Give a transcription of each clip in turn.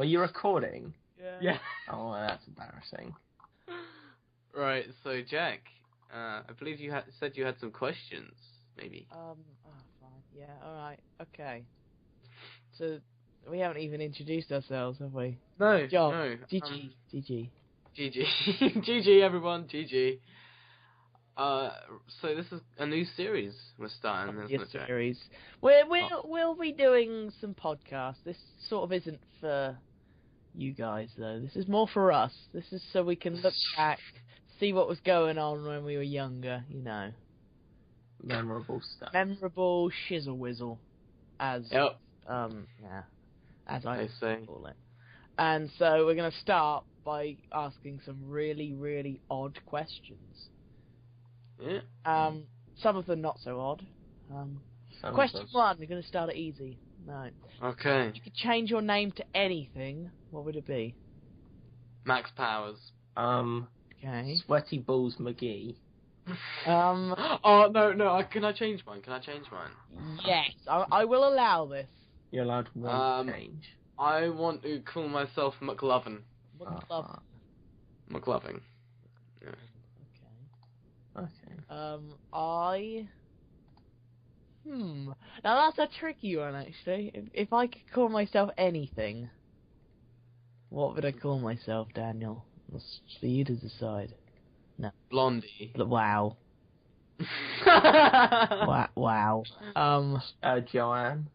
Were you recording? Yeah. Oh, well, that's embarrassing. Right, so Jack, I believe you said you had some questions, maybe. Oh, fine. Yeah, alright, okay. So, we haven't even introduced ourselves, have we? No, John, no. GG. GG. GG, everyone, GG. So this is a new series we're starting, isn't it, Jack? Series. We'll be doing some podcasts. This sort of isn't for you guys, though. This is more for us. This is so we can look back, see what was going on when we were younger, you know. Memorable stuff. Memorable shizzle whizzle, as Yep. as I say. call it. And so we're going to start by asking some really, really odd questions. Yeah. Some of them not so odd. Question 1, we're going to start it easy. No. Okay. If you could change your name to anything, what would it be? Max Powers. Okay. Sweaty Balls McGee. Oh, no, can I change mine? Yes, I will allow this. You're allowed one change. I want to call myself McLovin. McLovin. Yeah. Okay. Now that's a tricky one, actually. If I could call myself anything, what would I call myself, Daniel? That's for you to decide. No. Blondie. Wow. Wow. Joanne.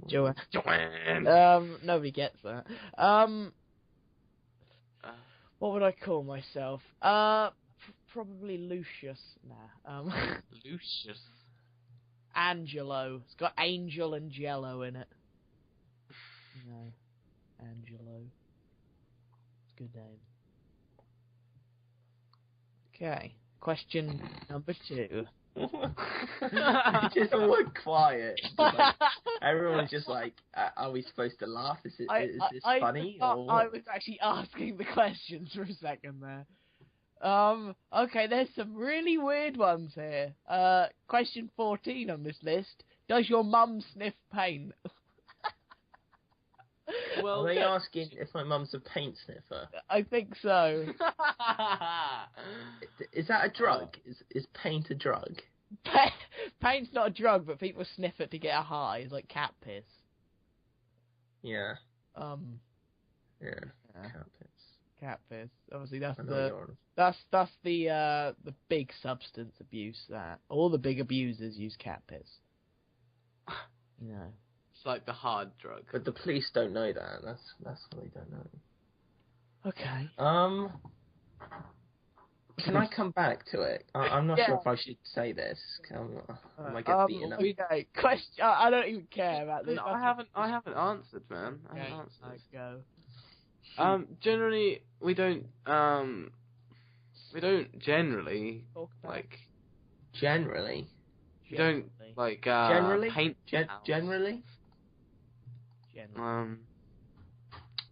Joanne. Nobody gets that. What would I call myself? Probably Lucius. Nah. Lucius. Angelo. It's got angel and jello in it. No. Angelo. It's a good name. Okay. Question number 2. It just all went quiet. Like, everyone's just like, are we supposed to laugh? Is this funny? Or what? I was actually asking the questions for a second there. Okay, there's some really weird ones here. Question 14 on this list. Does your mum sniff paint? Well, are they asking if my mum's a paint sniffer? I think so. Is that a drug? Is paint a drug? Paint's not a drug, but people sniff it to get a high. It's like cat piss. Yeah. Yeah. Cat piss. Cat piss. Obviously, that's the big substance abuse. That all the big abusers use cat piss. You know. It's like the hard drug. But the police don't know that. That's what they don't know. Okay. Can I come back to it? I'm not sure if I should say this. I might get beaten up. Okay. Question. I don't even care about this. No, I haven't answered, man. I haven't answered. Let's go. Generally, we don't generally Talk about like. Generally. You don't like generally paint. Generally.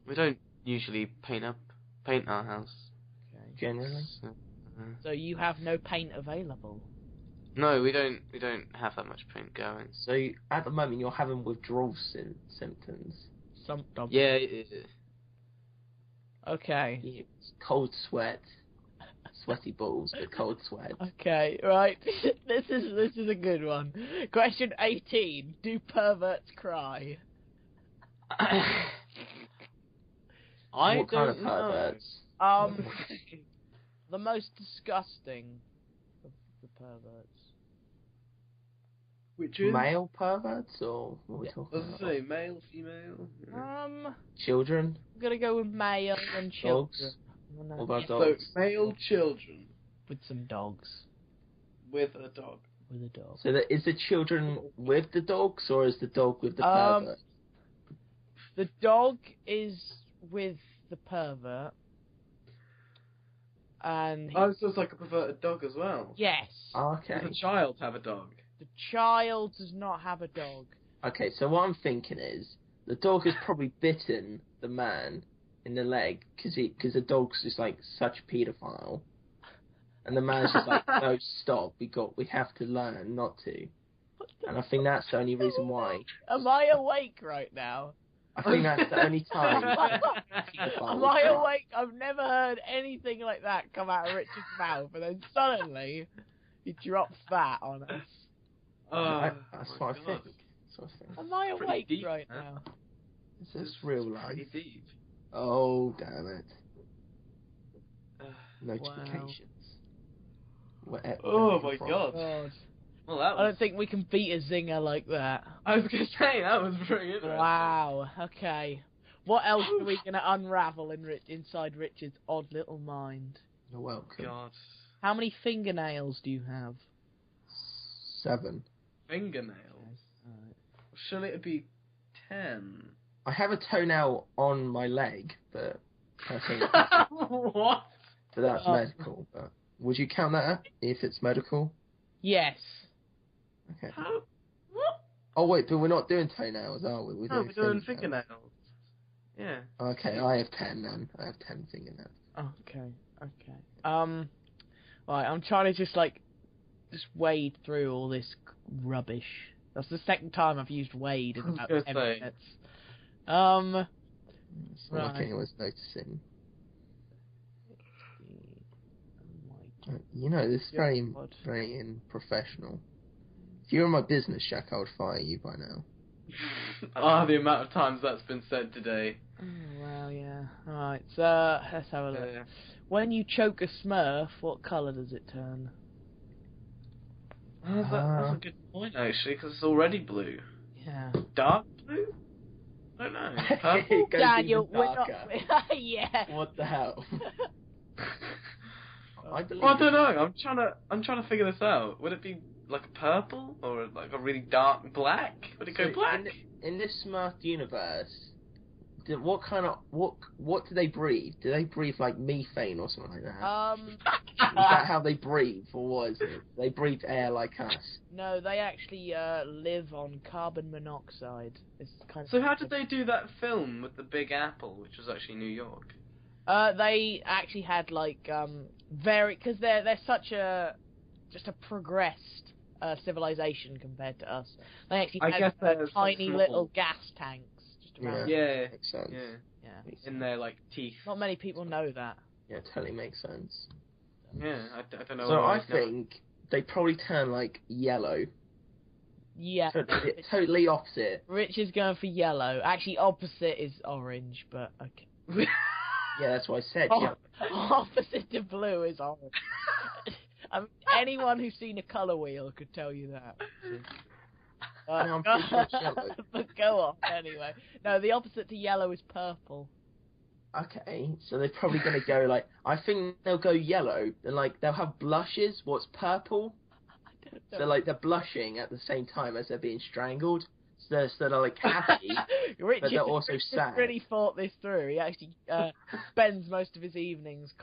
We don't usually paint our house. Okay. Generally. So you have no paint available. No, we don't have that much paint going. So at the moment you're having withdrawal symptoms. Yeah. Okay. Cold sweat. Sweaty balls, but cold sweat. Okay, right. This is a good one. Question 18. Do perverts cry? What kind of perverts? The most disgusting of the perverts. Which is male perverts, or what are we talking about? Does it say male, female? Children. I'm gonna go with male and children. What about dogs? So male children with some dogs. With a dog. With a dog. So is the children with the dogs, or is the dog with the pervert? The dog is with the pervert. And so it's like a perverted dog as well? Yes. Oh, okay. Does the child have a dog? The child does not have a dog. Okay, so what I'm thinking is, the dog has probably bitten the man in the leg, because the dog's just like such a paedophile. And the man's just like, no, stop, we have to learn not to. And I think that's the only reason why. Am I awake right now? I think that's the only time. Am I awake? I've never heard anything like that come out of Richard's mouth, and then suddenly he drops that on us. That's what I think. That's what I think. Am I awake deep, right huh? now? Is this real life? Pretty deep. Oh, damn it. Notifications. Where Oh from? my god. Well, that was... I don't think we can beat a zinger like that. I was gonna say, that was very interesting. Wow, okay. What else are we gonna unravel inside Richard's odd little mind? You're welcome. God. How many fingernails do you have? 7. Fingernails? Alright. Shall it be 10? I have a toenail on my leg, but I think What? but that's medical. But would you count that if it's medical? Yes. Okay. How? What? Oh wait, but we're not doing toenails, are we? No, we're doing fingernails. Yeah. Okay, I have 10 then. I have 10 fingernails. Okay. Right, I'm trying to just wade through all this rubbish. That's the second time I've used wade in about 10 minutes. It's not like anyone's noticing. You know, this is very, very unprofessional. If you were in my business, Jack, I would fire you by now. The amount of times that's been said today. Oh, well, yeah. Alright, so let's have a look. When you choke a Smurf, what colour does it turn? That's a good point, actually, because it's already blue. Yeah. Dark blue? I don't know. Purple? Daniel, we're not... yeah. What the hell? I don't know. I'm trying to figure this out. Would it be like a purple or like a really dark black? Would it go black? In this Smurf universe, what do they breathe? Do they breathe like methane or something like that? Is that how they breathe, or what is it? They breathe air like us. No, they actually live on carbon monoxide. It's kind of so how did they do that film with the Big Apple, which was actually New York? They actually had because they're such a progressed civilization compared to us. They actually had tiny little gas tanks just around. Yeah, makes sense. Yeah. In their teeth. Not many people know that. Yeah, totally makes sense. Yeah, I don't know. So I think they probably turn yellow. Yeah. Totally opposite. Rich is going for yellow. Actually, opposite is orange, but okay. Yeah, that's what I said. Opposite to blue is orange. I mean, anyone who's seen a colour wheel could tell you that. I'm pretty sure it's yellow. But go on, anyway. No, the opposite to yellow is purple. Okay, so they're probably going to go I think they'll go yellow, and they'll have blushes. What's purple? I don't know. So they're blushing at the same time as they're being strangled. So they're happy, but they're also sad. Really thought this through. He actually spends most of his evenings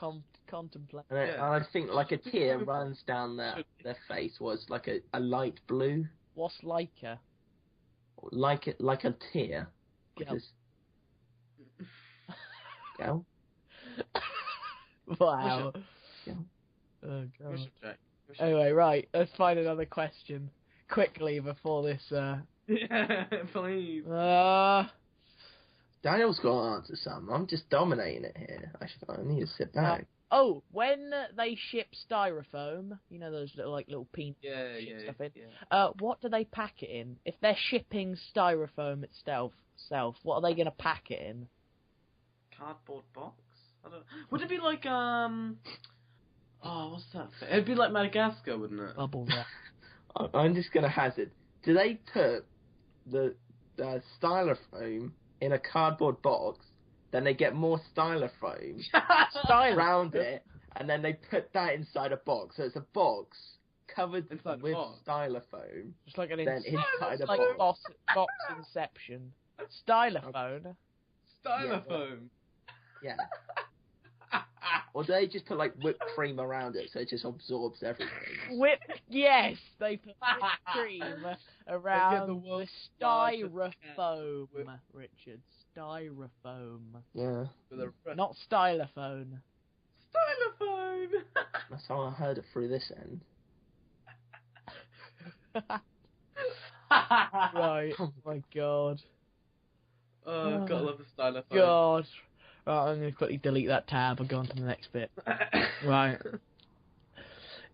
contemplating. And I think a tear runs down their face. Was a light blue. What's Leica? Like a tear. Because... Go. Wow. Go. Oh god. Anyway, right. Let's find another question quickly before this. Yeah, please. Daniel's got to answer something. I'm just dominating it here. I need to sit back. When they ship styrofoam, you know those little peanut stuff in. Yeah. What do they pack it in? If they're shipping styrofoam itself, what are they going to pack it in? Cardboard box? I don't. Would it be what's that? It'd be like Madagascar, wouldn't it? Bubble wrap. I'm just going to hazard. Do they put the styrofoam in a cardboard box, then they get more styrofoam around it, and then they put that inside a box? So it's a box covered with styrofoam. Just like inside a box inception. Stylophone. Styrofoam. Yeah. Or do they just put whipped cream around it so it just absorbs everything? Yes, they put whipped cream around the styrofoam, Richard. Styrofoam. Yeah. Not stylophone. Stylophone! That's how I heard it through this end. Right. Oh my god. Oh, gotta love the stylophone. God. Right, I'm going to quickly delete that tab and go on to the next bit. Right.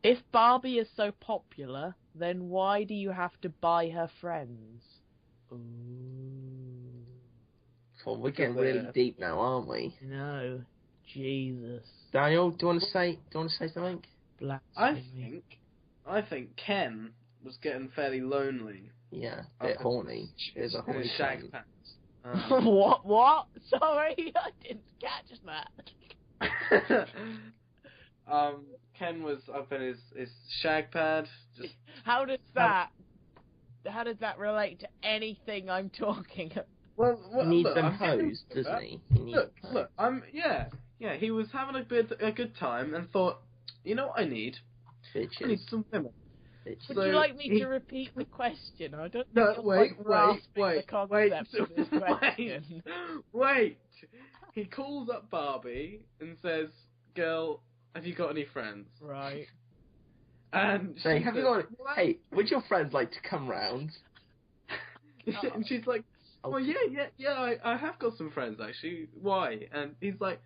If Barbie is so popular, then why do you have to buy her friends? Ooh. Well, we're getting really deep now, aren't we? No. Jesus. Daniel, do you want to say something? I think Ken was getting fairly lonely. Yeah, a bit horny. There's a horny shag Ken. pants. What? Sorry, I didn't catch that. Ken was up in his shag pad. Just How does that relate to anything I'm talking about? well, He needs look, them hosed, doesn't he? He needs Look, yeah. He was having a good time and thought, you know what I need? bitches. I need some women. Bitches. Would you like me to repeat the question? I don't. No, think wait. the concept of this question. Wait. He calls up Barbie and says, "Girl, have you got any friends?" Right. And Say, hey, would your friends like to come round? And she's like, "Well, yeah. I have got some friends actually. Why?" And he's like,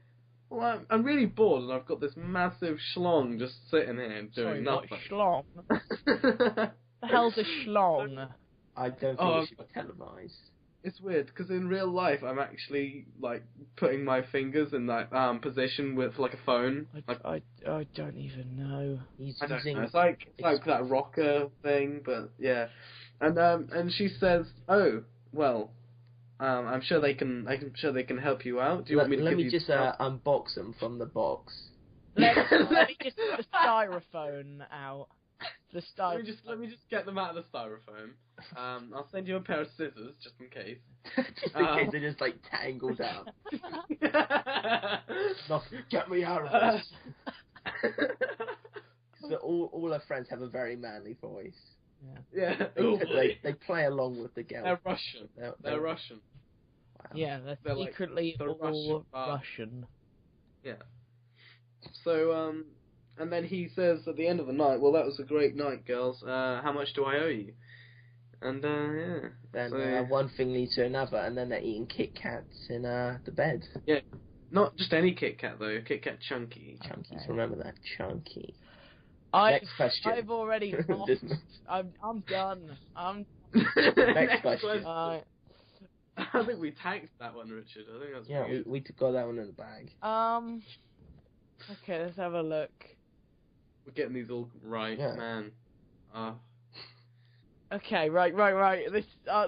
"Well, I'm really bored and I've got this massive schlong just sitting here and doing nothing." What schlong? The hell's a schlong? I don't think it should be televised. It's weird because in real life I'm actually like putting my fingers in that position with like a phone. I don't even know. He's I don't using know. It's like that rocker thing, but yeah. And she says, "Oh, well, I'm sure they can help you out. Do you want me to let give me you just unbox them from the box. Let me just get the styrofoam out. The styrofoam. Let me just get them out of the styrofoam. I'll send you a pair of scissors just in case. Just in case they're just like tangled up. Get me out of this. So all her friends have a very manly voice. Yeah. They play along with the girl. They're Russian. They're Russian. Wow. Yeah, they're secretly like, all Russian. Yeah. So, and then he says at the end of the night, "Well, that was a great night, girls. How much do I owe you?" And, yeah. Then one thing leads to another, and then they're eating Kit Kats in the bed. Yeah. Not just any Kit Kat, though. Kit Kat Chunky. Chunkies, remember that. Chunky. Next question. I've already lost. I'm done. Next question. I think we tanked that one, Richard. I think that's we got that one in the bag. Okay, let's have a look. We're getting these all right, man. Okay, right. This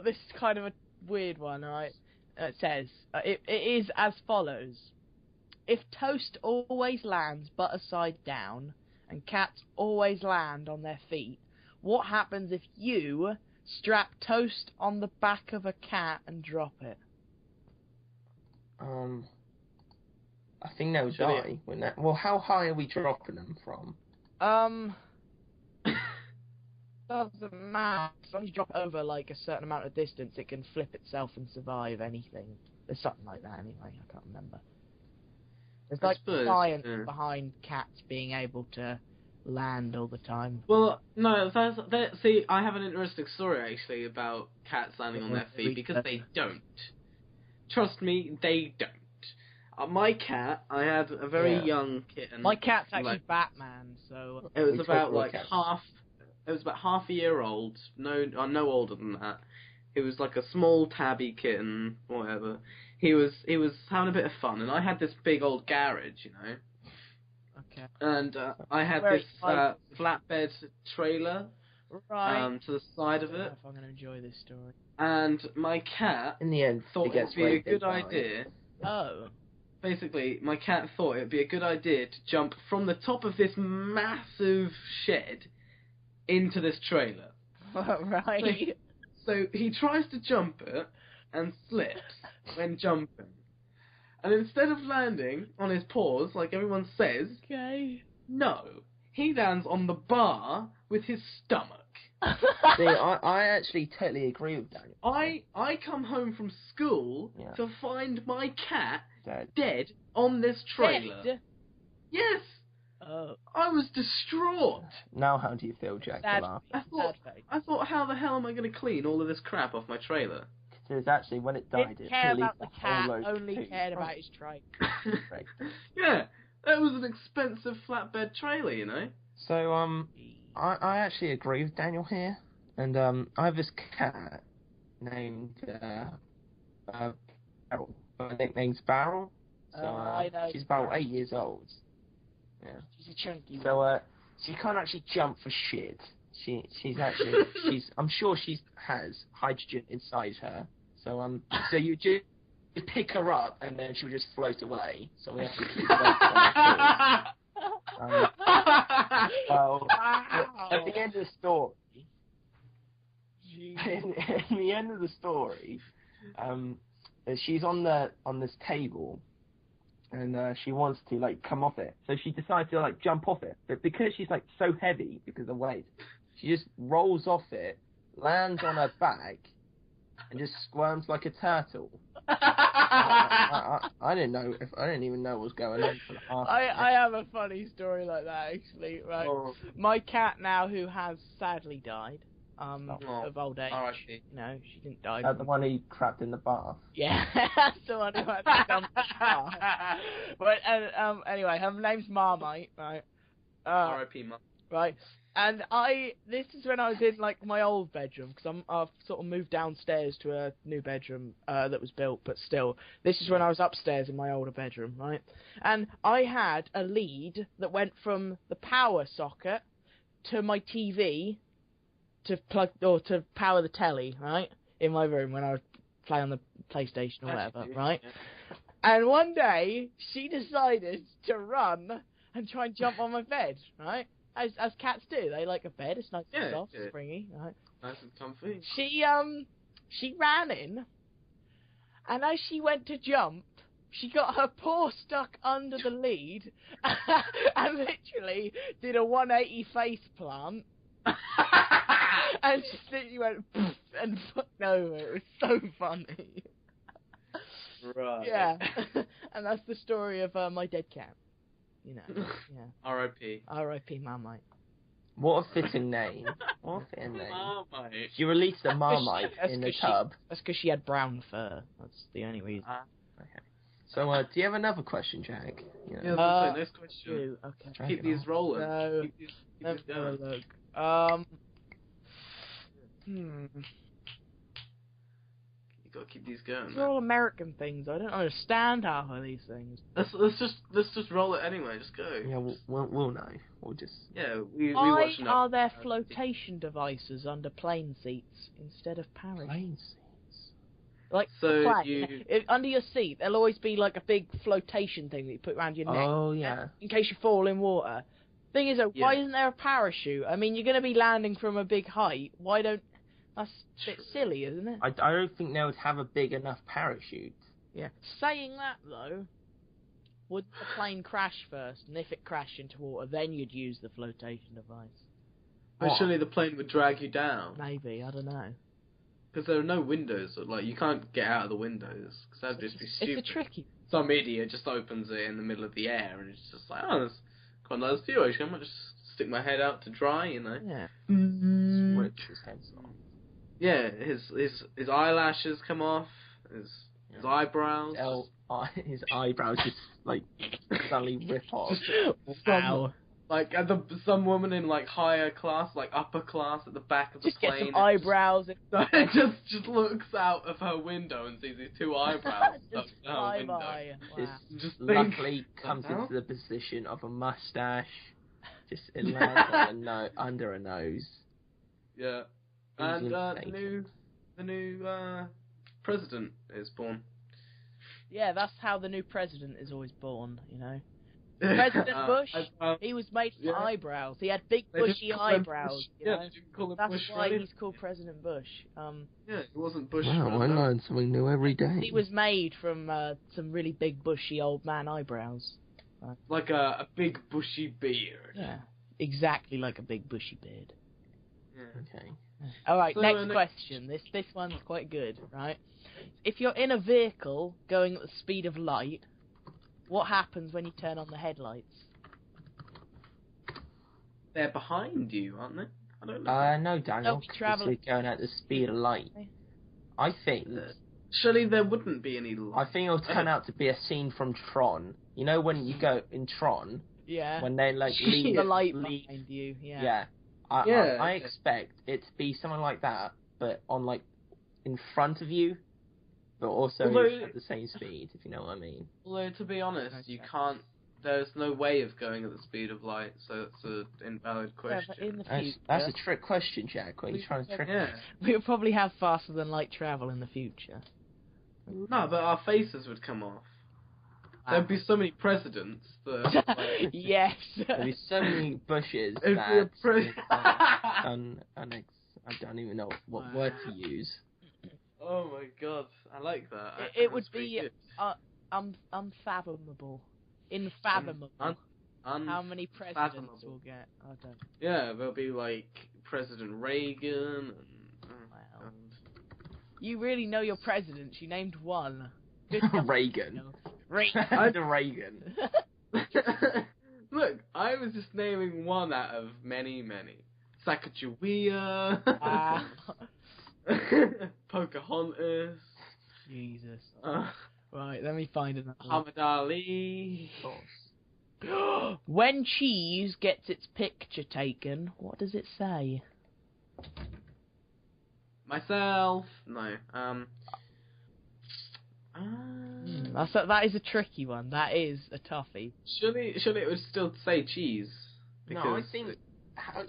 is kind of a weird one, right? It says it is as follows: if toast always lands butter side down, and cats always land on their feet, what happens if you strap toast on the back of a cat and drop it? I think they'll die. Well, how high are we dropping them from? Doesn't matter. As long as you drop it over like a certain amount of distance, it can flip itself and survive anything. There's something like that anyway. I can't remember. There's like science behind cats being able to land all the time. Well, no, see, I have an interesting story actually about cats landing on their feet because they don't. Trust me, they don't. My cat, I had a very young kitten. My cat's actually Batman, so it was about like half. It was about half a year old. No older than that. He was like a small tabby kitten, whatever. He was having a bit of fun, and I had this big old garage, you know. Okay. And I had this flatbed trailer to the side of it. I don't know if I'm going to enjoy this story. And my cat, in the end, thought it would be a good idea. Oh. Basically, my cat thought it would be a good idea to jump from the top of this massive shed into this trailer. Right. So he tries to jump it and slips when jumping. And instead of landing on his paws, like everyone says, no, he lands on the bar with his stomach. See, I actually totally agree with Daniel. I come home from school to find my cat dead on this trailer. Dead? Yes. Oh. I was distraught. Now how do you feel, Jack? I thought, how the hell am I going to clean all of this crap off my trailer? is actually when it died, Didn't it care released about the a whole cat, load of only poo. cared about his trike. Right. Yeah, that was an expensive flatbed trailer, you know. So I actually agree with Daniel here, and I have this cat named Barrel. Her nickname's Barrel. So I know. she's about 8 years old. Yeah. She's a chunky one. So she can't actually jump for shit. She's I'm sure she has hydrogen inside her. So so you just pick her up and then she would just float away. So we have to keep weights on her. Well, at the end of the story, she's on this table, and she wants to like come off it. So she decides to like jump off it, but because she's like so heavy because of the weight, she just rolls off it, lands on her back, and just squirms like a turtle. I didn't even know what was going on for the half. I have a funny story like that actually. Right, my cat now, who has sadly died of old age. R.I.P. No, she didn't die. The one who trapped in the bath. Yeah, that's the one who had to dump the bath. But anyway, her name's Marmite, right? R.I.P. Mum. Right. And this is when I was in like my old bedroom, because I've sort of moved downstairs to a new bedroom that was built, but still, this is when I was upstairs in my older bedroom, right? And I had a lead that went from the power socket to my TV to power the telly, right? In my room when I would play on the PlayStation or whatever, right? Yeah. And one day she decided to run and try and jump on my bed, right? As cats do, they like a bed. It's nice and soft, springy, right? Nice and comfy. She ran in, and as she went to jump, she got her paw stuck under the lead, and literally did a 180 face plant. And she literally went poof and fucked over. It was so funny. Right. Yeah, and that's the story of my dead cat. You know, yeah. R.I.P. R.I.P. Marmite. What a fitting name. What a fitting name. Marmite. She released a Marmite in the tub. That's because she had brown fur. That's the only reason. Okay. So, do you have another question, Jack? You know. Yeah, next question. Okay. Keep these rolling. No. Keep these going. Look. You gotta keep these going. These are all American things. I don't understand half of these things. Let's just roll it anyway. Just go. Yeah, we'll know. We'll just. Yeah, we Why watch enough. are there flotation devices under plane seats instead of parachutes? Plane seats. Like So under your seat, there'll always be like a big flotation thing that you put around your neck. Oh yeah. In case you fall in water. Thing is, why isn't there a parachute? I mean, you're going to be landing from a big height. Why don't? That's a bit silly, isn't it? I don't think they would have a big enough parachute. Yeah. Saying that though, would the plane crash first? And if it crashed into water, then you'd use the flotation device. But surely the plane would drag you down. Maybe, I don't know. Because there are no windows. Like, you can't get out of the windows. Because that'd just be stupid. It's a tricky. Some idiot just opens it in the middle of the air and it's just like, oh, there's quite a nice view. Actually, I might just stick my head out to dry, you know. Yeah. Switch his heads on. Yeah, his eyelashes come off. His eyebrows. His eyebrows just like suddenly rip off. Wow. Like some woman in like higher class, like upper class, at the back of the Just get plane. some eyebrows. It just looks out of her window and sees these two eyebrows Just up her fly window. by. This Wow. Just luckily comes into the position of a mustache. Just it lands on under a nose. Yeah. And the new president is born. Yeah, that's how the new president is always born, you know. President Bush, he was made from eyebrows. He had big bushy eyebrows. You know? They didn't call him That's Bush, why right? he's called President Bush. Yeah, it wasn't Bush. Wow, I learn something new every day. He was made from some really big bushy old man eyebrows. Like a big bushy beard. Yeah, exactly like a big bushy beard. Yeah. Okay. All right, So, next question. This one's quite good, right? If you're in a vehicle going at the speed of light, what happens when you turn on the headlights? They're behind you, aren't they? I don't know. No, Daniel. They'll be travelling. Going at the speed of light. I think surely there wouldn't be any. I think it'll turn out to be a scene from Tron. You know when you go in Tron, Yeah. when they like leave the light behind you. Yeah. I expect it to be something like that, but on like in front of you, but also at the same speed, if you know what I mean. Although to be honest, you can't. There's no way of going at the speed of light, so it's an invalid question. Yeah, but in the future, that's a trick question, Jack. What are you trying to trick? Yeah. We'll probably have faster than light travel in the future. No, but our faces would come off. There'd be so many presidents that. Like, yes. There'd be so many bushes It'd that be I don't even know what word to use. Oh my god, I like that. It would be unfathomable. Infathomable. How many presidents we'll get? I don't know. Yeah, there'll be like President Reagan and you really know your presidents. You named one. Reagan. Reagan. Look, I was just naming one out of many. Sacagawea. Pocahontas. Jesus. Right, let me find another. Muhammad Ali. Of course. When cheese gets its picture taken, what does it say? Myself. No. That is a tricky one. That is a toughie. Surely it would still say cheese. Because no, I think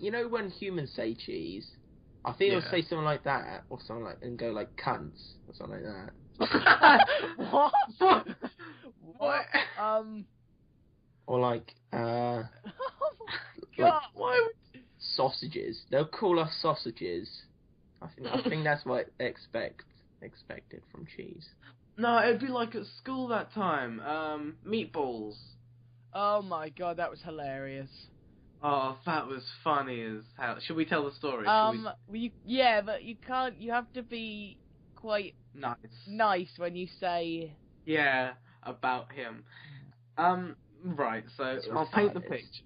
you know when humans say cheese, I think it'll say something like that or something like and go like cunts or something like that. What? What? Or like Oh my like God. Why would... sausages. They'll call us sausages. I think that's what expected from cheese. No, it'd be like at school that time. Meatballs. Oh my God, that was hilarious. Oh, that was funny as hell. Should we tell the story? Yeah, but you can't. You have to be quite nice when you say. Yeah, about him. Right. So I'll paint the picture.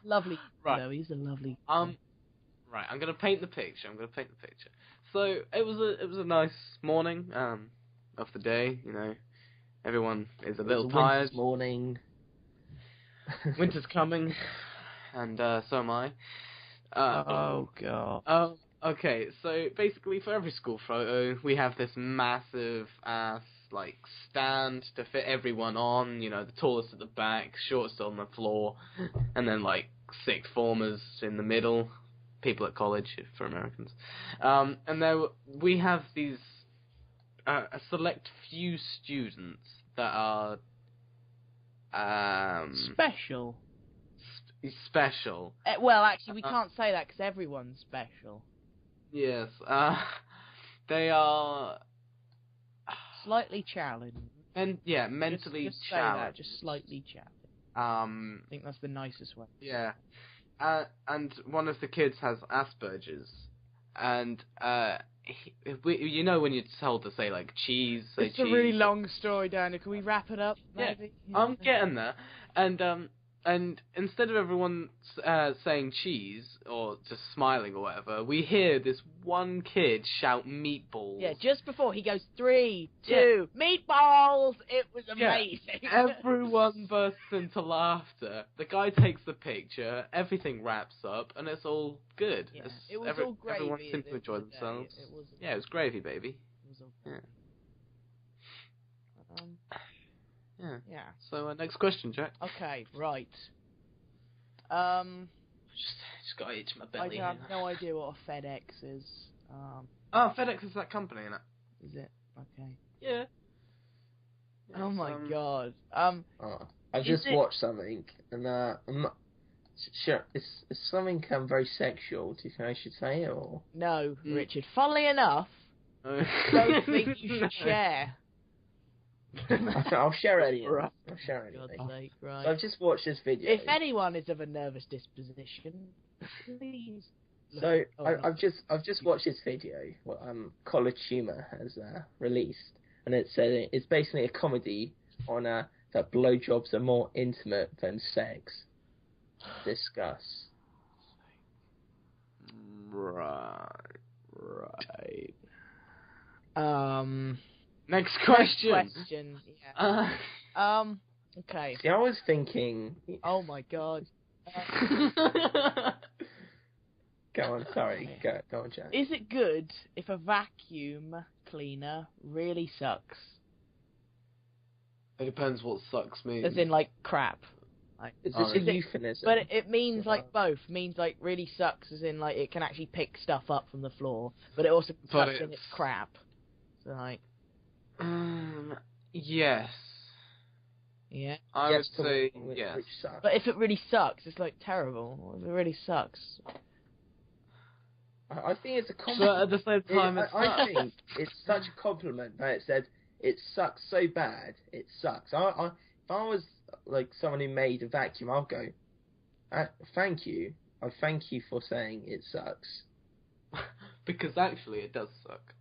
Lovely. Right. No, he's a lovely. Right. I'm gonna paint the picture. So it was a nice morning. Of the day. You know, everyone is a little tired. Winter's morning. Winter's coming, and so am I. Oh God. Okay, so basically for every school photo, we have this massive ass like stand to fit everyone on. You know, the tallest at the back, shortest on the floor, and then like sixth formers in the middle, people at college for Americans. And there we have these a select few students that are Special. Special. Well, actually, we can't say that because everyone's special. Yes. They are Slightly challenged. Mentally just say challenged. That, just slightly challenged. I think that's the nicest way. Yeah. And one of the kids has Asperger's, and you know when you're told to say like cheese, say it's cheese. a really long story, Daniel. Can we wrap it up? Maybe? Yeah, I'm getting there. And instead of everyone saying cheese or just smiling or whatever, we hear this one kid shout meatballs. Yeah, just before he goes 3, 2, meatballs. It was amazing. Yeah. Everyone bursts into laughter. The guy takes the picture. Everything wraps up, and it's all good. Yeah, it was all gravy. Everyone seemed to enjoy themselves. It was gravy, baby. It was all gravy. Yeah. So next question, Jack. Okay, right. Just gotta itch my belly. I have no idea what a FedEx is. FedEx is that company, innit? Is it? Okay. Yeah. Oh my God. I just watched something, and I'm not sure. It's something very sexual. Do you think I should say it or? No, Richard. Funnily enough, I don't think you should share. I'll share it anyway. I'll share it anyway. God's sake, right. So I've just watched this video. If anyone is of a nervous disposition, please. So I've just watched this video what College Humor has released, and it's basically a comedy on that blowjobs are more intimate than sex. Discuss. Right. Right. Next Next question. question. Yeah. Okay. See, I was thinking. Oh my god. Go on, sorry. Go on, Jack. Is it good if a vacuum cleaner really sucks? It depends what sucks means. As in, like, crap. Like, Is this a euphemism? But it means, like, both. It means, like, really sucks as in, like, it can actually pick stuff up from the floor. But it also sucks in its crap. So, like... Yes. Yeah. I Yes, would say which yes. sucks. But if it really sucks, it's, like, terrible. If it really sucks... I think it's a compliment. But at the same time, I think it's such a compliment that it said it sucks so bad. It sucks. If I was like someone who made a vacuum, I'll go, thank you. I thank you for saying it sucks. Because actually, it does suck.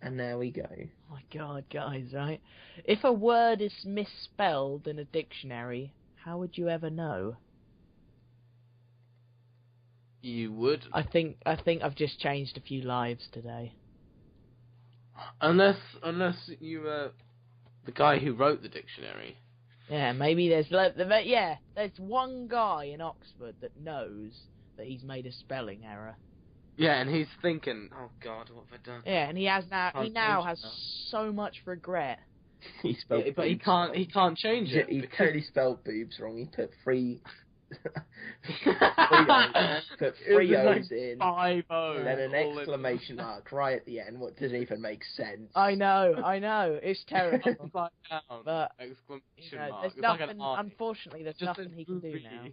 And there we go. Oh my god, guys, right? If a word is misspelled in a dictionary, how would you ever know? You would. I think I've just changed a few lives today. Unless you the guy who wrote the dictionary. Yeah, maybe there's one guy in Oxford that knows that he's made a spelling error. Yeah, and he's thinking, oh God, what have I done? Yeah, and he now has so much regret. He spelled but he can't change it. He totally spelled boobs wrong. He put three O's in, 5 O's, and then an exclamation mark right at the end. What doesn't even make sense. I know, it's terrible. Upside down, But exclamation mark. there's It's nothing. like an R. Unfortunately, there's Just nothing he can do now.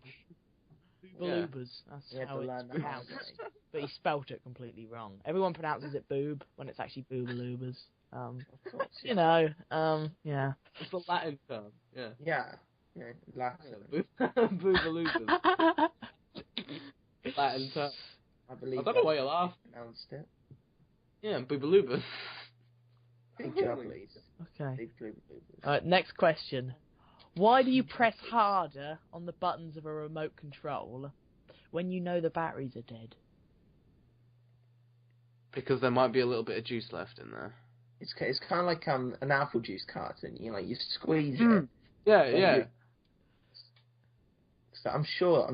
Yeah. Boobalubas. That's how it's pronounced. But he spelt it completely wrong. Everyone pronounces it boob when it's actually boobalubas. Of course, Yeah. It's a Latin term. Yeah. Yeah, Latin. Boobalubas. Latin term. I believe. I don't know why you're laughing. Pronounced it. Yeah, boobalubas. Big job, please. Okay. Big boobalubas. Alright, next question. Why do you press harder on the buttons of a remote control when you know the batteries are dead? Because there might be a little bit of juice left in there. It's kind of like an apple juice carton. You squeeze it. Yeah. So I'm sure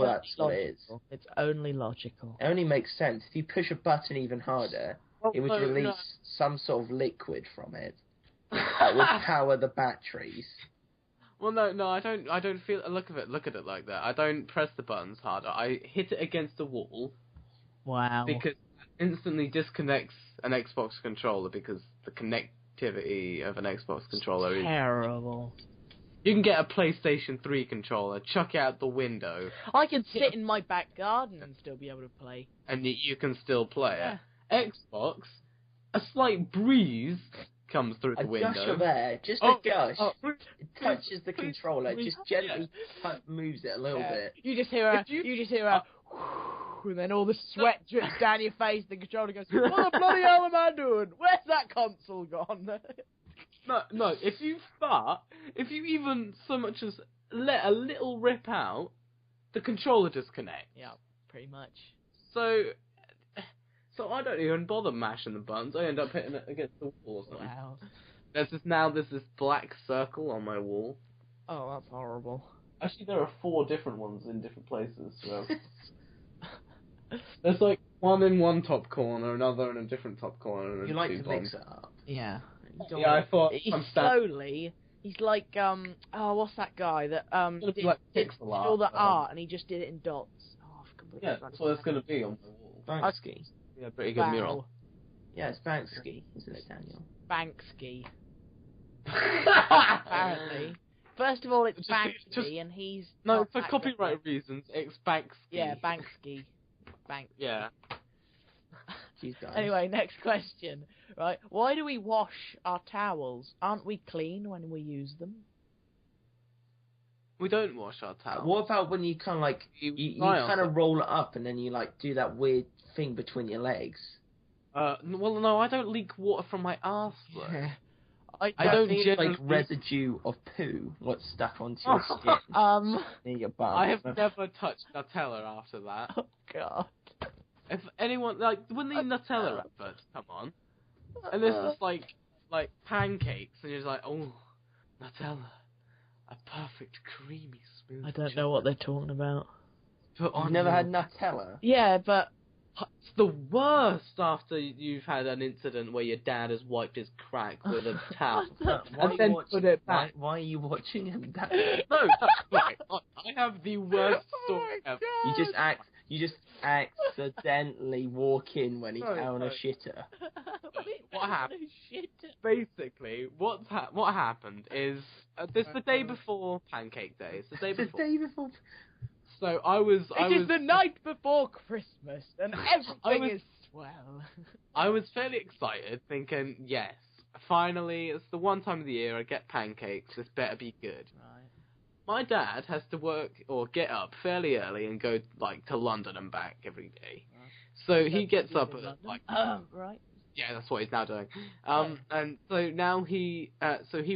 that's what it is. It's only logical. It only makes sense. If you push a button even harder, it would release some sort of liquid from it that would power the batteries. Well, no, I don't feel. Look at it like that. I don't press the buttons harder. I hit it against the wall. Wow. Because it instantly disconnects an Xbox controller because the connectivity of an Xbox controller is terrible. You can get a PlayStation 3 controller, chuck it out the window. I can sit in my back garden and still be able to play. And you can still play it. Xbox, a slight breeze comes through the window. A gush of air, just a gush. It touches the controller, just gently moves it a little bit. You just hear a and then all the sweat drips down your face, the controller goes, what the bloody hell am I doing? Where's that console gone? No, if you fart, if you even so much as let a little rip out, the controller disconnects. Yeah, pretty much. So I don't even bother mashing the buttons. I end up hitting it against the wall or something. Wow. There's this black circle on my wall. Oh, that's horrible. Actually, there are 4 different ones in different places. So. There's like one in one top corner, another in a different top corner. You like to mix it up. Yeah. Yeah, I thought he's like what's that guy that did all the art and he just did it in dots. Oh, I've completely that's what it's gonna be on the wall. Banksy. Yeah, pretty good mural. Yeah, it's Banksy, isn't it, Daniel? Banksy. Apparently. First of all, it's Banksy, and he's no, for copyright reasons, it's Banksy. Yeah, Banksy. Yeah. Anyway, next question. Right, why do we wash our towels? Aren't we clean when we use them? We don't wash our towels. What about when you kind of like you kind of roll it up and then you like do that weird thing between your legs? Well, no, I don't leak water from my arse. Yeah. I don't think like residue of poo what's stuck onto your skin. Near your bum. I have never touched Nutella after that. Oh God. If anyone, like, when the Nutella adverts come on, and there's just, like pancakes, and you're just like, oh, Nutella, a perfect creamy smooth I don't know what they're talking about. Put on You've never your- had Nutella? Yeah, but It's the worst after you've had an incident where your dad has wiped his crack with a towel. Why And are you then watching? put it back. Why are you watching that? No, right. I have the worst story ever. You just accidentally walk in when he's No, having no. a shitter. What happened? Basically, what happened is this the day before Pancake Day. It's the day The before. day before. So I was It is the night before Christmas, and everything is swell. I was fairly excited, thinking, yes, finally, it's the one time of the year I get pancakes. This better be good. Right. My dad has to work or get up fairly early and go like to London and back every day. So he gets up at like right. yeah, that's what he's now doing. And so now he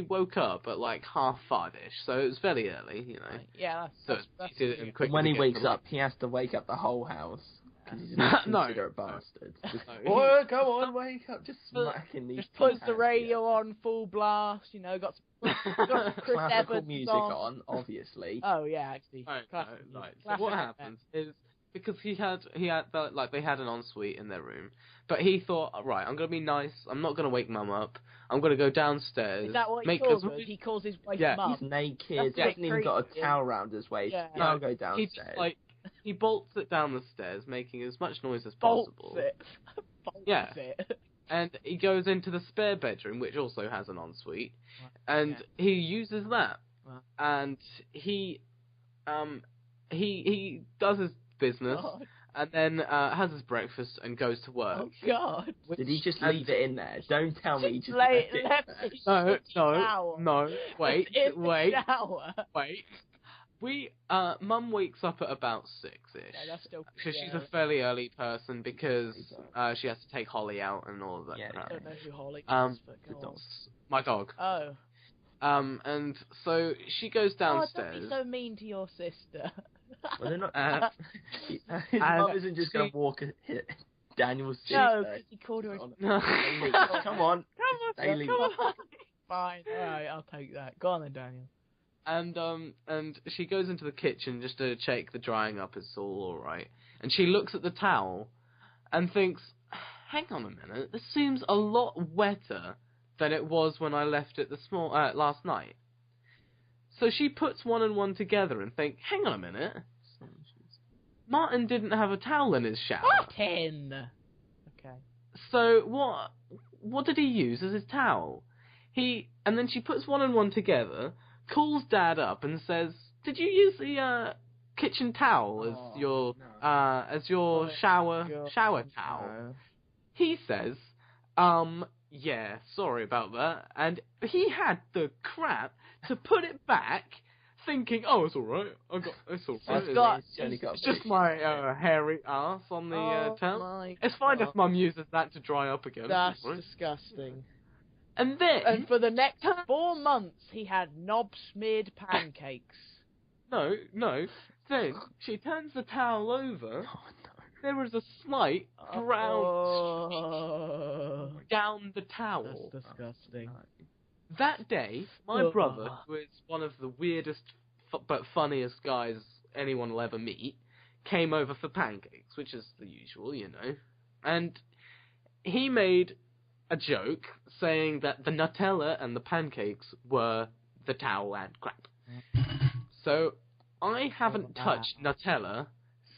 woke up at like 5:30ish. So it was fairly early, you know. Right. Yeah, So that's he did it in quick When to he get wakes to- up, he has to wake up the whole house because he's an No. inconsiderate bastard. Just, No. oh, come on, wake up! Just smacking these. just puts the hands radio on full blast. You know, got some Chris Classical Evans music on, obviously. Oh yeah, actually. Right, Classic no, music. right. So what happens is because he had like they had an ensuite in their room, but he thought, right, I'm gonna be nice. I'm not gonna wake Mum up. I'm gonna go downstairs. Is that what he make calls as- her? He calls his wife Yeah. Mum. He's naked. That's He a bit hasn't even got a creepy. towel around his waist. Yeah. Yeah, I'll go He downstairs. just like he bolts it down the stairs, making as much noise as Bolts possible. it. Bolts Yeah. it. And he goes into the spare bedroom, which also has an ensuite, and he uses that. Wow. And he does his business, God. and then has his breakfast and goes to work. Oh God. Did he just And- leave it in there? Don't tell me he just Left left it. left there. his No, shitty no, towel. no. Wait, It's in the wait, shower. wait. Mum wakes up at about 6ish. Yeah, that's still Because she's yeah. a fairly early person because she has to take Holly out and all of that Yeah, I crap. don't know who Holly is, but the go dog. on. My dog. Oh. And so she goes Oh, don't downstairs. be so mean to your sister. Well, they're not. Uh, His and mum isn't just going she- to walk hit Daniel's No, sister. because he called her a... No. Come on. Daily. Come on. Fine, alright, I'll take that. Go on then, Daniel. And she goes into the kitchen just to check the drying up is all alright. And she looks at the towel and thinks, hang on a minute, this seems a lot wetter than it was when I left it last night. So she puts one and one together and think, hang on a minute, Martin didn't have a towel in his shower. Martin! Okay. So what did he use as his towel? And then she puts one and one together, calls Dad up and says, "Did you use the kitchen towel as your Oh, shower God. towel?" No. He says, yeah, sorry about that." And he had the crap to put it back, thinking, "Oh, it's all right. It's all right. That's got- He's only got It's just my hairy ass on the towel. My It's fine God. if Mum uses that to dry up again." That's Right? disgusting. And then And for the next 4 months, he had knob-smeared pancakes. No. Then she turns the towel over. Oh, no. There is a slight brown Oh, down the towel. that's disgusting. That day, my Oh. brother, who is one of the weirdest but funniest guys anyone will ever meet, came over for pancakes, which is the usual, you know. And he made a joke saying that the Nutella and the pancakes were the towel and crap. So I haven't touched Nutella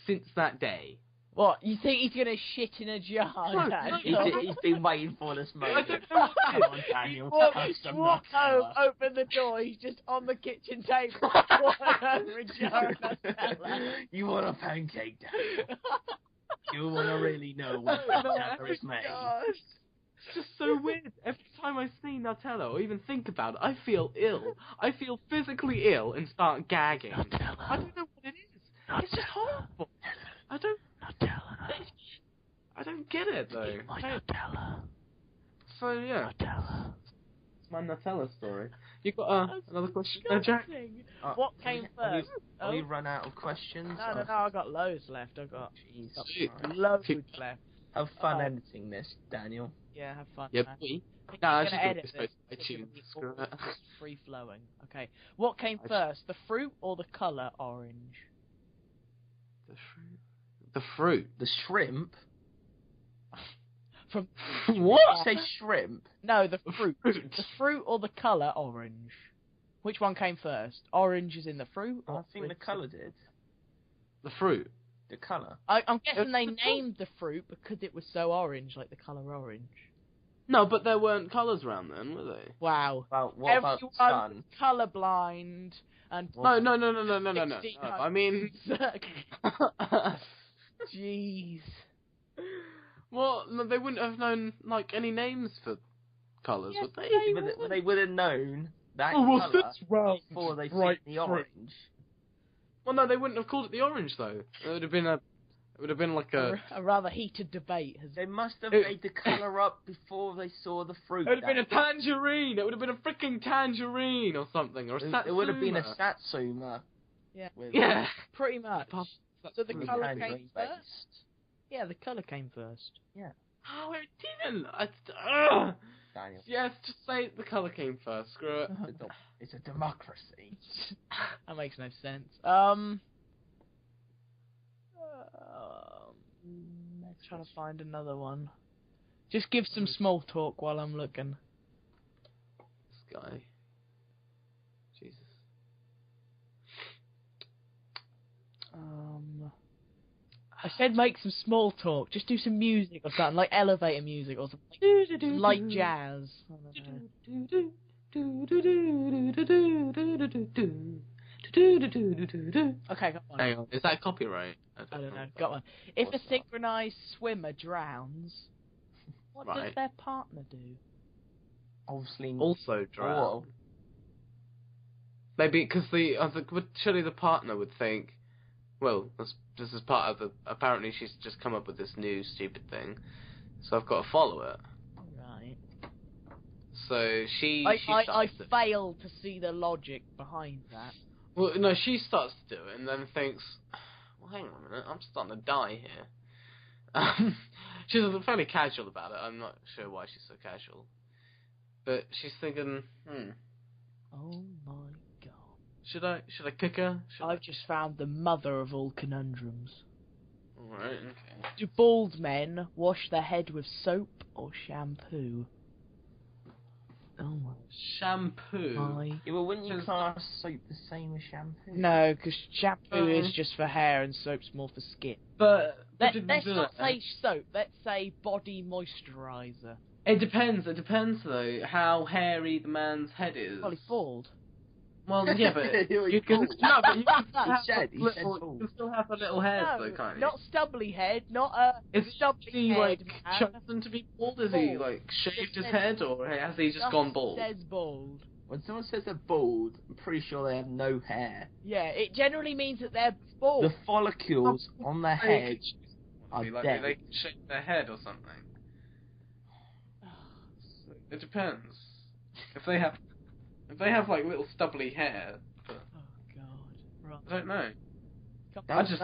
since that day. What, you think he's gonna shit in a jar, No, Daniel? He's been waiting for this moment. don't know what Come it on, Daniel. Walk Have some home, Nutella. open the door, he's just on the kitchen table, pouring over a jar of Nutella. You want a pancake, Daniel? You want to really know what No, Nutella is made? Gosh. It's just so weird. Every time I see Nutella or even think about it, I feel ill. I feel physically ill and start gagging. I don't know what it is. It's just horrible. I don't get it though. So yeah. my Nutella story. You got another question, Jack? What came first? Have we run out of questions? No, I got loads left. I got Jeez. loads left. Have fun editing this, Daniel. Yeah, have fun. Yeah, man. we. No, I just just edit got this. iTunes. Screw it. Just free flowing. Okay. What came first, the fruit or the colour orange? The fruit. The shrimp? From What? Did you say shrimp? No, the fruit. The fruit or the colour orange? Which one came first? Orange is in the fruit? I Or think the colour did. The fruit. The colour. I'm guessing they named the fruit because it was so orange, like the colour orange. No, but there weren't colours around then, were they? Wow. What about sun? Colourblind and No. I mean, jeez. well, no, they wouldn't have known like any names for colours, Yes, would they? But they would have known that what's colour this round, before they see bright the orange. Well, no, they wouldn't have called it the orange though. It would have been like a rather heated debate. They must have made the colour up before they saw the fruit. It would have been a tangerine. It would have been a freaking tangerine or something, or a satsuma. It would have been a satsuma. Yeah. Yeah. Pretty much. So the colour came tangerine first? based. Yeah, the colour came first. Yeah. Oh, it didn't. Daniel. Yes, just say the colour came first. Screw it. It's a democracy. That makes no sense. Trying to find another one. Just give some small talk while I'm looking. This guy. Jesus. I said make some small talk. Just do some music or something, like elevator music or something. Some light jazz. Okay, got one. Hang on, is that copyright? I don't know. Got one. If a synchronized swimmer drowns, what does their partner do? Obviously. Also drown. Maybe because surely the partner would think, well, this is part of the. Apparently, she's just come up with this new stupid thing, so I've got to follow it. Right. So I failed to see the logic behind that. Well, no, she starts to do it and then thinks, well, hang on a minute, I'm starting to die here. She's fairly casual about it. I'm not sure why she's so casual, but she's thinking, Oh my god. Should I kick her? I've just found the mother of all conundrums. Alright, okay. Do bald men wash their head with soap or shampoo? Oh my. Shampoo? Yeah, well, wouldn't you class soap the same as shampoo? No, because shampoo is just for hair and soap's more for skin. But Let's not say soap, let's say body moisturiser. It depends though, how hairy the man's head is. Well, he's bald. Well, yeah, but you can still have a little hair, though, can't you? Not stubbly head, not is stubbly he head. Chosen to be bald? Has he shaved his head, or has he just gone bald? Says bald. When someone says they're bald, I'm pretty sure they have no hair. Yeah, it generally means that they're bald. The follicles on their head are dead. They shave their head or something. It depends. If they have like little stubbly hair, but oh god, right. I don't know. I just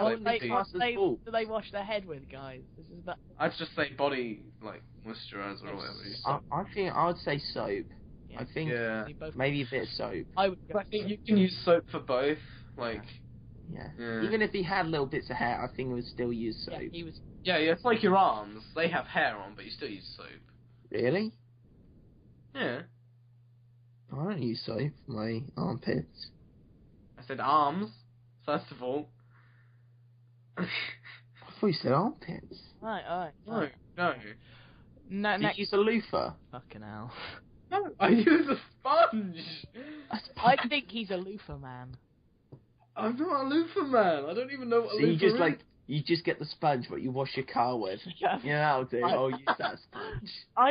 do they wash their head with, guys? This is about. I'd just say body moisturiser or whatever. I think I would say soap. Yeah. I think maybe a bit of soap. I think you can use soap for both. Yeah. Even if he had little bits of hair, I think he would still use soap. Yeah, he was. Yeah, it's like your arms. They have hair on, but you still use soap. Really? Yeah. I don't use soap for my armpits. I said arms, first of all. I thought you said armpits. Right. No. No, you use a loofah? Fucking hell. No, I use a sponge. I think he's a loofah man. I'm not a loofah man. I don't even know what a loofah is. You just get the sponge what you wash your car with. Yeah, that'll do. I'll use that sponge. I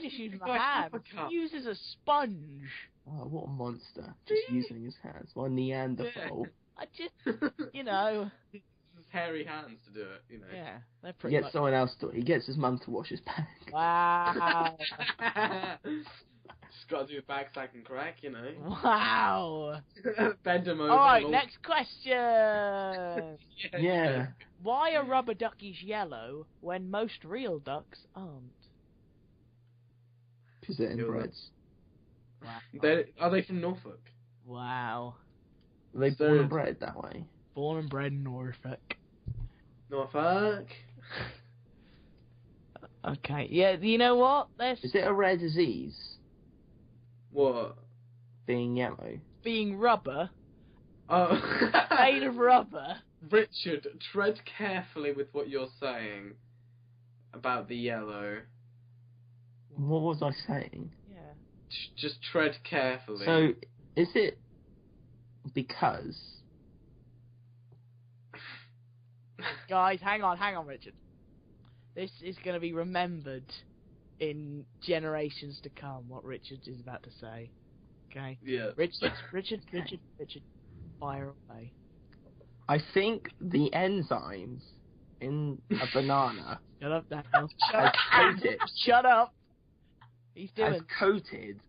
just use my hands. He uses a sponge. Oh, what a monster. Just using his hands. What a Neanderthal. I just, His hairy hands to do it, Yeah, they're pretty someone else to. He gets his mum to wash his back. Wow. Just got to do a backstack and crack, you know. Wow. Bend them over. Alright, next question. Yeah. Why are rubber duckies yellow when most real ducks aren't? Because they're inbreds. Wow. Are they from Norfolk? Wow. Are they So- born and bred that way? Born and bred in Norfolk. Norfolk? Okay, yeah, you know what? Is it a rare disease, What? being yellow? Being rubber, Oh. made of rubber. Richard, tread carefully with what you're saying about the yellow. What was I saying? Yeah. Just tread carefully. So, is it because... Guys, hang on, Richard. This is going to be remembered in generations to come, what Richard is about to say. Okay? Yeah. Richard, fire away. I think the enzymes in a banana Shut up, Daniel. has coated, Shut up. He's has doing. coated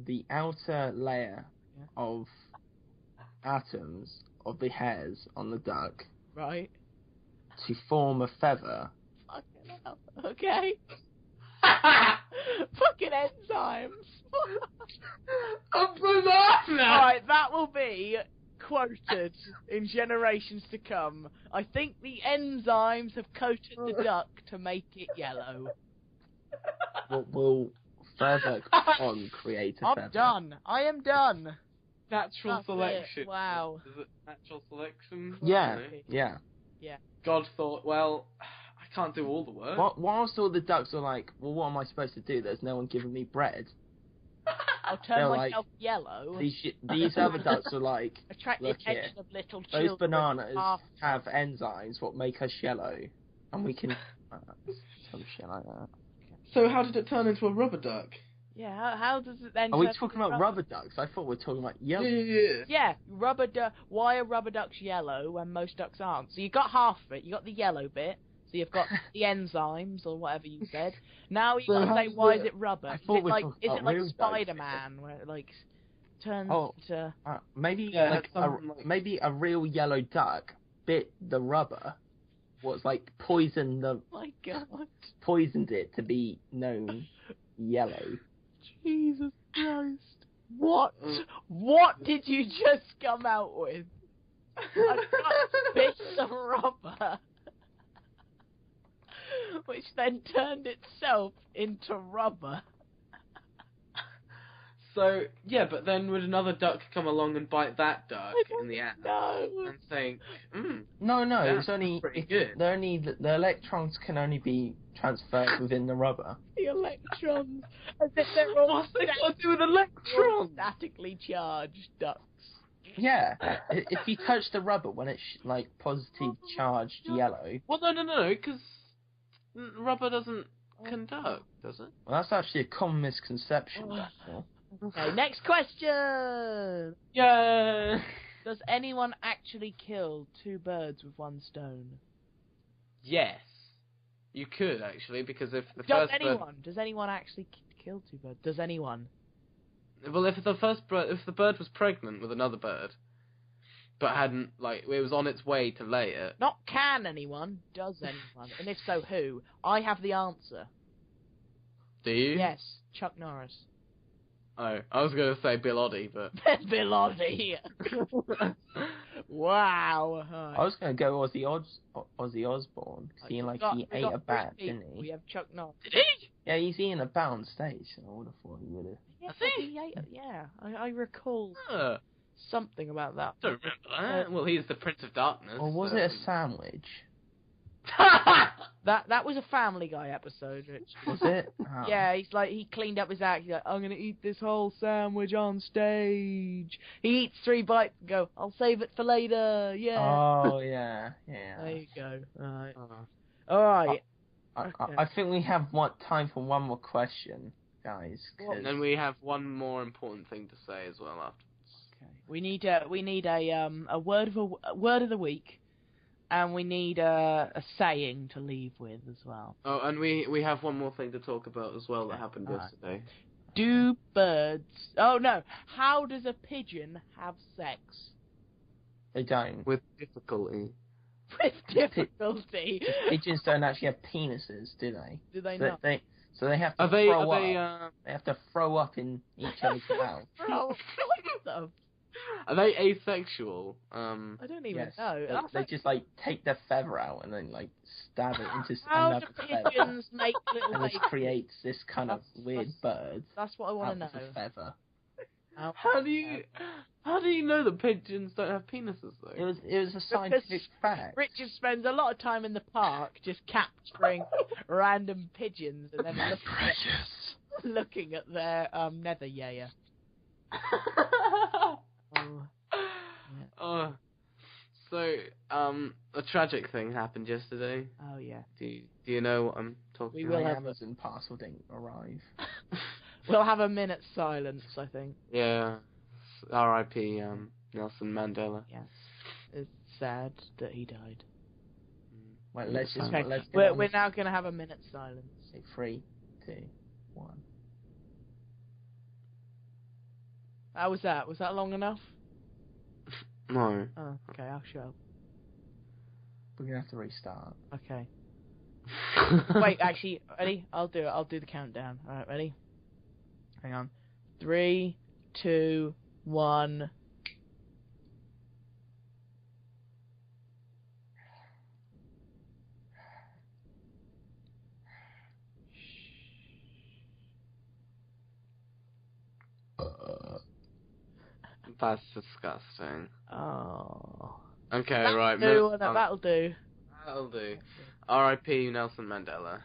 the outer layer Yeah. of atoms of the hairs on the duck Right. to form a feather. Fucking hell. Okay. Fucking enzymes. A banana! Alright, that will be quoted in generations to come. I think the enzymes have coated the duck to make it yellow. What will further on create a feather? I'm done. I am done. Natural That's selection. it. Wow. Is it natural selection? Yeah, No. yeah. God thought, well, I can't do all the work. Whilst all the ducks are like, well, what am I supposed to do? There's no one giving me bread. I'll turn They're myself yellow. These other ducks are like, Attract the look here. attention of little those children. bananas half- have enzymes what make us yellow, and we can some shit like that. So how did it turn into a rubber duck? Yeah, how does it then? Are we turn talking into about rubber ducks? I thought we were talking about yellow. Yeah, rubber duck. Why are rubber ducks yellow when most ducks aren't? So you got half of it. You got the yellow bit. So you've got the enzymes or whatever you said. Now you So got to say how's why it- is it rubber? I Is thought it we like talked is about it like real ducks. Spider-Man where it like turns into Maybe Yeah, like something like- maybe a real yellow duck bit the rubber. Was like poisoned oh my god, poisoned it to be known yellow. Jesus Christ! What did you just come out with? A duck bit of rubber, which then turned itself into rubber. So, yeah, but then would another duck come along and bite that duck in the ass No. and think, No, Yeah, it's only that's pretty good. the electrons can only be transferred within the rubber. The electrons, as if they're all what's that got to do with electrons? statically charged ducks. Yeah, if you touch the rubber when it's like positive charged yellow, Well, no, because rubber doesn't conduct, does it? well, that's actually a common misconception. Daniel. Okay, next question. Yeah. Does anyone actually kill two birds with one stone? Yes. You could, actually, because if the Does first anyone? Does anyone actually kill two birds? Does anyone? Well, if the bird was pregnant with another bird, but hadn't, like, it was on its way to lay it. Not can anyone, does anyone? And if so, who? I have the answer. Do you? Yes, Chuck Norris. Oh, I was going to say Bill Oddie, but... Bill Oddie. Wow. I was gonna go Ozzy Osbourne, seeing like he ate a bat, three didn't people. We he? have Chuck Norris. Did he? Yeah, he's eating a bat on stage, so I would have thought he would have. Yes, I think- he ate it. Yeah, I recall I something about that. don't remember that. Well, he's the Prince of Darkness. Or was it a sandwich? That was a Family Guy episode, Rich. Was it? Oh. Yeah, he cleaned up his act. He's like, I'm gonna eat this whole sandwich on stage. He eats 3 bites and go, I'll save it for later. Yeah. Oh yeah, There yeah. you go. All right. I think we have time for one more question, guys. 'cause- And then we have one more important thing to say as well afterwards. Okay. We need a word of the week, and we need a saying to leave with as well. Oh, and we have one more thing to talk about as well that happened Alright. yesterday. Do birds... Oh, no. How does a pigeon have sex? They don't. With difficulty. With difficulty. Pigeons don't actually have penises, do they? Do they So not? So they have to throw up. They have to throw up in each other's mouth. Bro, what the... Are they asexual? I don't even Yes. know. They just like take their feather out and then like stab it into How another do feather, pigeons make little and this babies? creates this kind of weird bird That's what I want out to of know. a feather. How do you know that pigeons don't have penises though? It was a scientific fact. Richard spends a lot of time in the park just capturing random pigeons and then looking at their nether yayer. So, a tragic thing happened yesterday. Oh yeah. Do you know what I'm talking about? My Amazon parcel didn't arrive. We'll have a minute's silence, I think. Yeah. R.I.P. Nelson Mandela. Yeah. It's sad that he died. Well, let's We're now going to have a minute's silence. 3, 2, 1. How was that? Was that long enough? No. Oh, okay, I'll shut up. We're gonna have to restart. Okay. Wait, actually, ready? I'll do it. I'll do the countdown. Alright, ready? Hang on. 3, 2, 1. That's disgusting. Oh. Okay, That'll right. do. That'll do. That'll do. R.I.P. Nelson Mandela.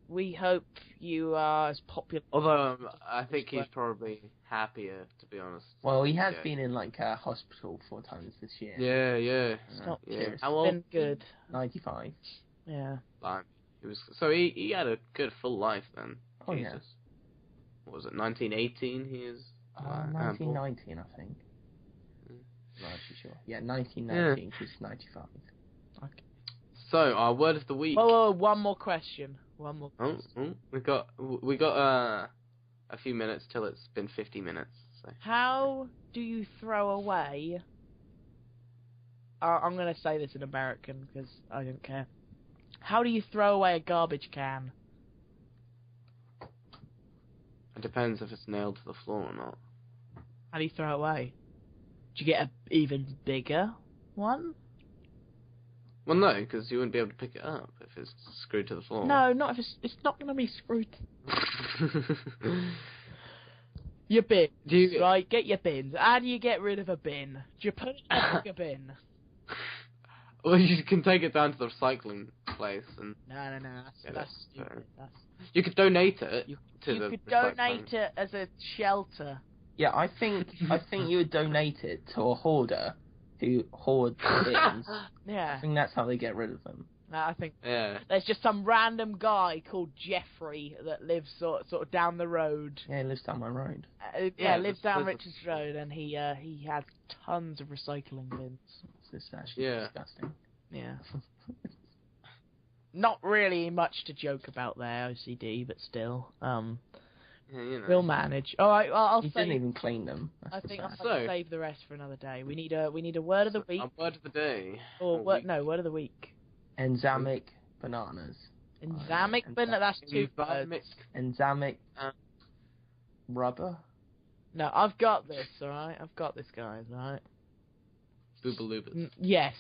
We hope you are as popular. Although I think he's probably happier, to be honest. Well, he has been in like a hospital 4 times this year. Yeah. Stop. Yeah. It's been good. 95. Yeah. Like, he had a good full life then. Oh Jesus. yeah. What was it? 1918. He is. 1919, I think. Not actually sure. Yeah, 1919 to 95. Okay. So our word of the week. Whoa, one more question. We got a few minutes till it's been 50 minutes. So. How do you throw away? I'm going to say this in American because I don't care. How do you throw away a garbage can? It depends if it's nailed to the floor or not. How do you throw it away? Do you get an even bigger one? Well, no, because you wouldn't be able to pick it up if it's screwed to the floor. No, not if it's not going to be screwed. Your bins, right? Get your bins. How do you get rid of a bin? Do you put it in a bigger bin? Well, you can take it down to the recycling place and. No. That's stupid. You could donate it You to the. could donate it as a shelter. Yeah, I think you would donate it to a hoarder who hoards bins. Yeah. I think that's how they get rid of them. I think Yeah. there's just some random guy called Jeffrey that lives sort of down the road. Yeah, he lives down my road. Lives down Richard's Road, and he has tons of recycling bins. This is actually disgusting. Yeah. Not really much to joke about there, OCD, but still. We'll manage. All right, I'll He didn't even clean them. I think I'll So- save the rest for another day. We need a word of the week. A word of the day. Or word of the week. Enzamic bananas. Enzamic banana. That's 2 words. Enzamic rubber. No, I've got this. All right, I've got this, guys. All right. Boobalubas. Yes.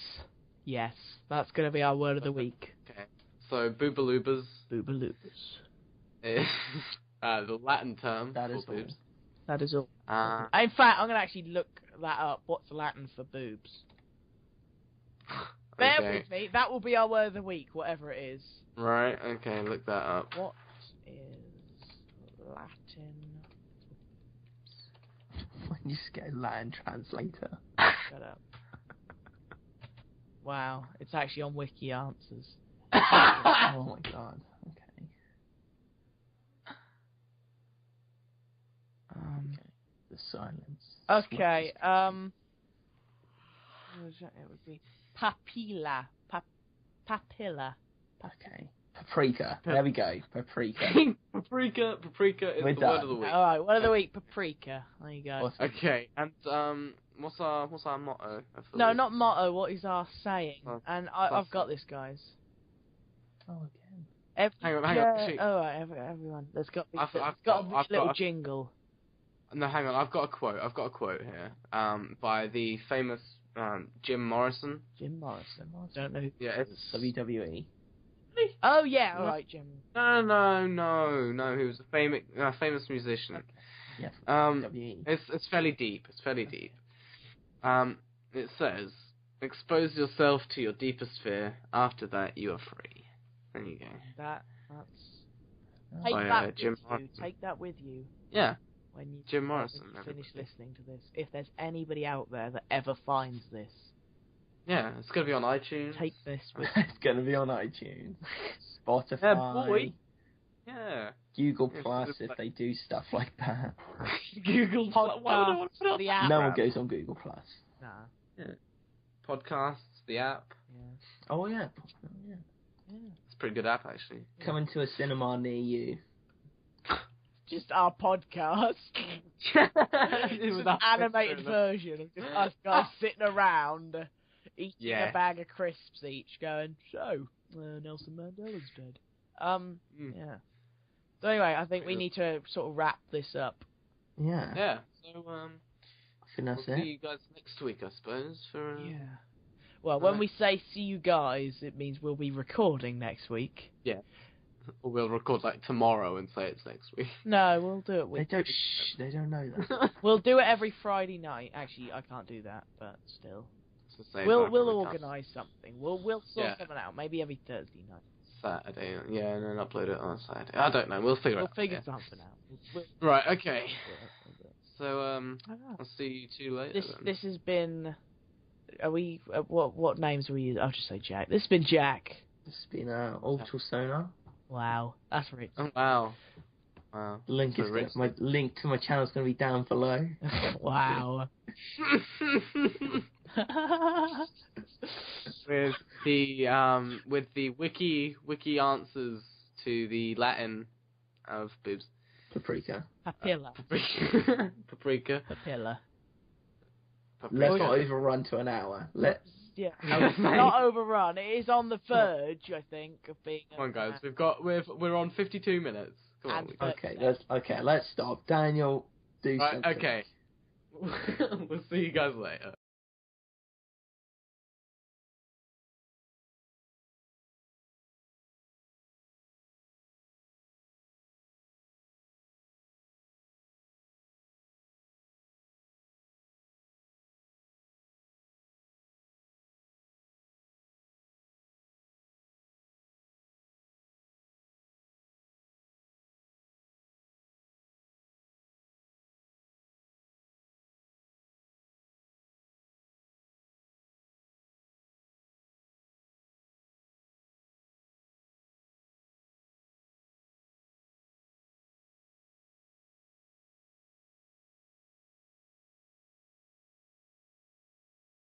That's gonna be our word of the week. Okay. So boobalubas. Boobaloops. Is the Latin term. That is for boobs. That is all. Uh, In fact, I'm gonna actually look that up. What's Latin for boobs? Bear okay. with me. That will be our word of the week, whatever it is. Right. Okay. Look that up. What is Latin? When you just get a Latin translator. Shut up. Wow, it's actually on Wiki Answers. Oh my god. Okay. The silence. Okay. It would be papilla. Papilla. Okay. Paprika. There we go. Paprika. Paprika is We're the done. word of the week. Alright, word of the week, paprika. There you go. Awesome. Okay, and what's our motto? For the No, week? not motto, what is our saying? Oh, And I've got this, guys. Oh, again. Hang on. Actually, Alright, everyone. There's got to be, I've there's got- got to be I've a little got a- jingle. no, hang on. I've got a quote here. By the famous Jim Morrison. Jim Morrison. Don't know who. Yeah, it's WWE. Oh, yeah, No. alright, Jim. No. He was a famous musician. Yeah. E. WWE. It's fairly deep. It says, "Expose yourself to your deepest fear. After that, you are free." There you go. That's... Oh, Take By, that with Jim you. Morrison. Take that with you Yeah, when you Jim Morrison. when you finish everybody. listening to this. If there's anybody out there that ever finds this, Yeah, it's gonna be on iTunes. take this with It's going to be on iTunes, Spotify, Yeah, boy. Yeah. Google Yeah, Plus it's if like- they do stuff like that. Google podcast, the app. No one goes on Google Plus. Nah. Podcasts, the app. Yeah. Oh yeah. Yeah. It's a pretty good app actually. Coming to a cinema near you. Just our podcast. It It's was an that animated picture, version of just us guys sitting around, eating Yeah. a bag of crisps each, going, so, Nelson Mandela's dead. Yeah. So anyway, I think we need to sort of wrap this up. Yeah. Yeah. So I think that's we'll see it. you guys next week, I suppose. For Well, when we say see you guys, it means we'll be recording next week. or we'll record like tomorrow and say it's next week. No, we'll do it They with. don't. Shh. They don't know that. We'll do it every Friday night. Actually, I can't do that, but still, So say we'll like we'll every organise something. We'll sort Yeah. something out. Maybe every Thursday night. Saturday, yeah, and then upload it on Saturday. I don't know. We'll figure it We'll out. figure yeah. something out. We'll Right. Okay. do it. So I don't know. I'll see you two later. then. This has been. Are we? What names are we using? I'll just say Jack. This has been Jack. It's been OrbitalSonar. Wow, that's rich. Oh wow. Wow. Link So is rich. my link to my channel is going to be down below. Wow. with the wiki answers to the Latin of boobs. Paprika. Papilla. Paprika. Papilla. Let's not overrun to an hour. Let's. Yeah. Mate. Not overrun. It is on the verge, I think, of being. Come on, guys. We're on 52 minutes. Come on. And- Okay. Let's stop. Daniel, do Right, something. okay. We'll see you guys later.